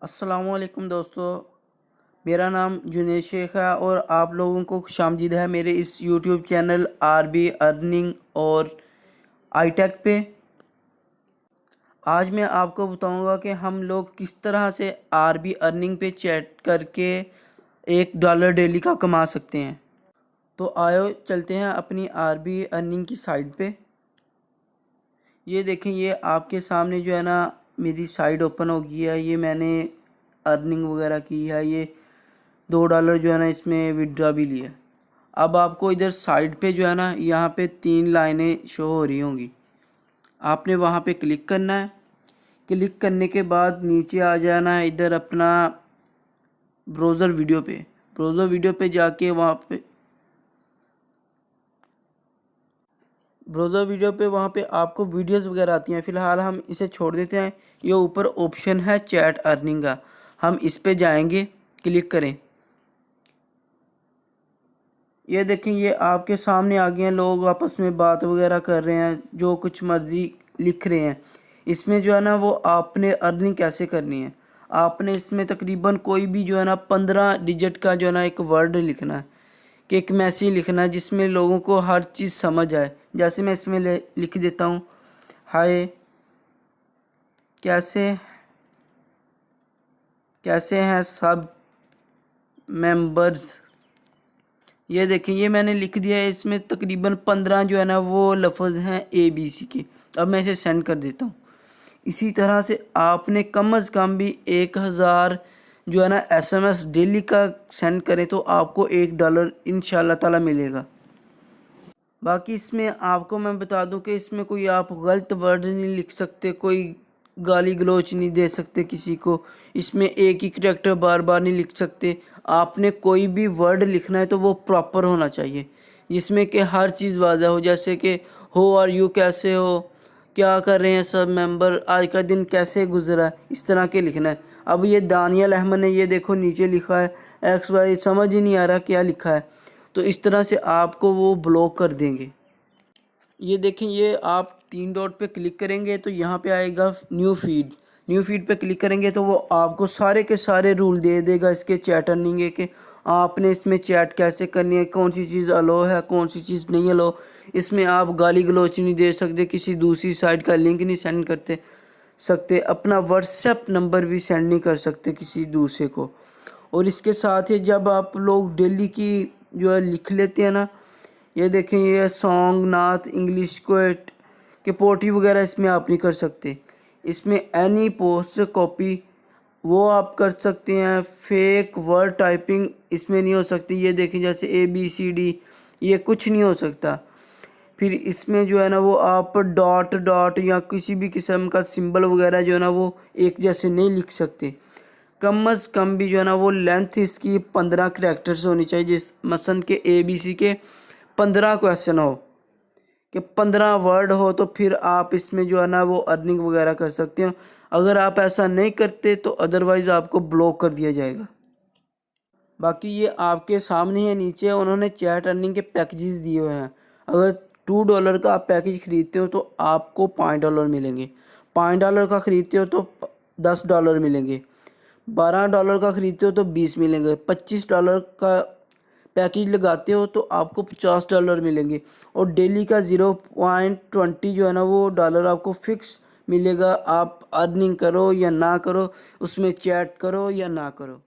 السلام علیکم دوستو، میرا نام جنید شیخ ہے اور آپ لوگوں کو خوش آمدید ہے میرے اس YouTube channel R B earning اور آئی ٹیک پہ۔ آج میں آپ کو بتاؤں گا کہ ہم لوگ کس طرح سے آر بی ارننگ پہ چیٹ کر کے $1 ڈیلی کا کما سکتے ہیں۔ تو آئو چلتے ہیں اپنی آر بی ارننگ کی سائٹ پہ۔ یہ دیکھیں، یہ آپ کے سامنے جو ہے نا میری سائٹ اوپن ہو گئی ہے۔ یہ میں نے ارننگ وغیرہ کی ہے، یہ $2 جو ہے نا اس میں وڈرا بھی لیا۔ اب آپ کو ادھر سائٹ پہ جو ہے نا یہاں پہ 3 لائنیں شو ہو رہی ہوں گی، آپ نے وہاں پہ کلک کرنا ہے۔ کلک کرنے کے بعد نیچے آ جانا ہے ادھر اپنا براؤزر ویڈیو پہ جا کے وہاں پہ آپ کو ویڈیوز وغیرہ آتی ہیں۔ فی الحال ہم اسے چھوڑ دیتے ہیں۔ یہ اوپر آپشن ہے چیٹ ارننگ کا، ہم اس پہ جائیں گے، کلک کریں۔ یہ دیکھیں، یہ آپ کے سامنے آ گئے ہیں، لوگ آپس میں بات وغیرہ کر رہے ہیں، جو کچھ مرضی لکھ رہے ہیں۔ اس میں جو ہے نا وہ آپ نے ارننگ کیسے کرنی ہے، آپ نے اس میں تقریباً کوئی بھی جو ہے نا 15 ڈیجٹ کا جو ہے نا ایک ورڈ لکھنا ہے، کہ ایک میسیج لکھنا ہے جس میں لوگوں کو ہر چیز سمجھ آئے۔ جیسے میں اس میں لکھ دیتا ہوں، ہائے کیسے ہیں سب ممبرز۔ یہ دیکھیں، یہ میں نے لکھ دیا ہے۔ اس میں تقریباً 15 جو ہے نا وہ لفظ ہیں ABC کے۔ اب میں اسے سینڈ کر دیتا ہوں۔ اسی طرح سے آپ نے کم از کم بھی 1000 جو ہے نا SMS ڈیلی کا سینڈ کریں تو آپ کو $1 انشاءاللہ تعالی ملے گا۔ باقی اس میں آپ کو میں بتا دوں کہ اس میں کوئی آپ غلط ورڈ نہیں لکھ سکتے، کوئی گالی گلوچ نہیں دے سکتے کسی کو۔ اس میں ایک ہی کریکٹر بار بار نہیں لکھ سکتے۔ آپ نے کوئی بھی ورڈ لکھنا ہے تو وہ پراپر ہونا چاہیے، جس میں کہ ہر چیز واضح ہو، جیسے کہ ہو آر یو، کیسے ہو، کیا کر رہے ہیں سب ممبر، آج کا دن کیسے گزرا ہے، اس طرح کے لکھنا ہے۔ اب یہ دانیال احمد نے یہ دیکھو نیچے لکھا ہے XY، سمجھ ہی نہیں آ رہا کیا لکھا ہے، تو اس طرح سے آپ کو وہ بلاک کر دیں گے۔ یہ دیکھیں، یہ آپ 3 ڈاٹ پہ کلک کریں گے تو یہاں پہ آئے گا نیو فیڈ پہ کلک کریں گے تو وہ آپ کو سارے کے سارے رول دے گا اس کے چیٹ ارننگ کے، کہ آپ نے اس میں چیٹ کیسے کرنی ہے، کون سی چیز الو ہے، کون سی چیز نہیں الو۔ اس میں آپ گالی گلوچ نہیں دے سکتے، کسی دوسری سائٹ کا لنک نہیں سینڈ کرتے سکتے، اپنا واٹس ایپ نمبر بھی سینڈ نہیں کر سکتے کسی دوسرے کو۔ اور اس کے ساتھ ہی جب آپ لوگ ڈیلی کی جو ہے لکھ لیتے ہیں نا، یہ دیکھیں، یہ سانگ، نعت، انگلش کوئٹ کہ پوٹری وغیرہ اس میں آپ نہیں کر سکتے۔ اس میں اینی پوسٹ کاپی وہ آپ کر سکتے ہیں، فیک ورڈ ٹائپنگ اس میں نہیں ہو سکتی۔ یہ دیکھیں، جیسے ABCD، یہ کچھ نہیں ہو سکتا۔ پھر اس میں جو ہے نا وہ آپ ڈاٹ یا کسی بھی قسم کا سمبل وغیرہ جو ہے نا وہ ایک جیسے نہیں لکھ سکتے۔ کم از کم بھی جو ہے نا وہ لینتھ اس کی 15 کریکٹرز ہونی چاہیے، جس مثلاً کہ ABC کے 15 کویسچن ہو، کہ 15 ورڈ ہو، تو پھر آپ اس میں جو ہے نا وہ ارننگ وغیرہ کر سکتے ہیں۔ اگر آپ ایسا نہیں کرتے تو ادروائز آپ کو بلاک کر دیا جائے گا۔ باقی یہ آپ کے سامنے ہے، نیچے انہوں نے چیٹ ارننگ کے پیکیجز دیے ہوئے ہیں۔ اگر $2 کا آپ پیکیج خریدتے ہو تو آپ کو $5 ملیں گے، $5 کا خریدتے ہو تو $10 ملیں گے، $12 کا خریدتے ہو تو 20 ملیں گے، $25 کا پیکیج لگاتے ہو تو آپ کو $50 ملیں گے، اور ڈیلی کا 0.20 جو ہے نا وہ ڈالر آپ کو فکس ملے گا۔ آپ ارننگ کرو یا نہ کرو، اس میں چیٹ کرو یا نہ کرو۔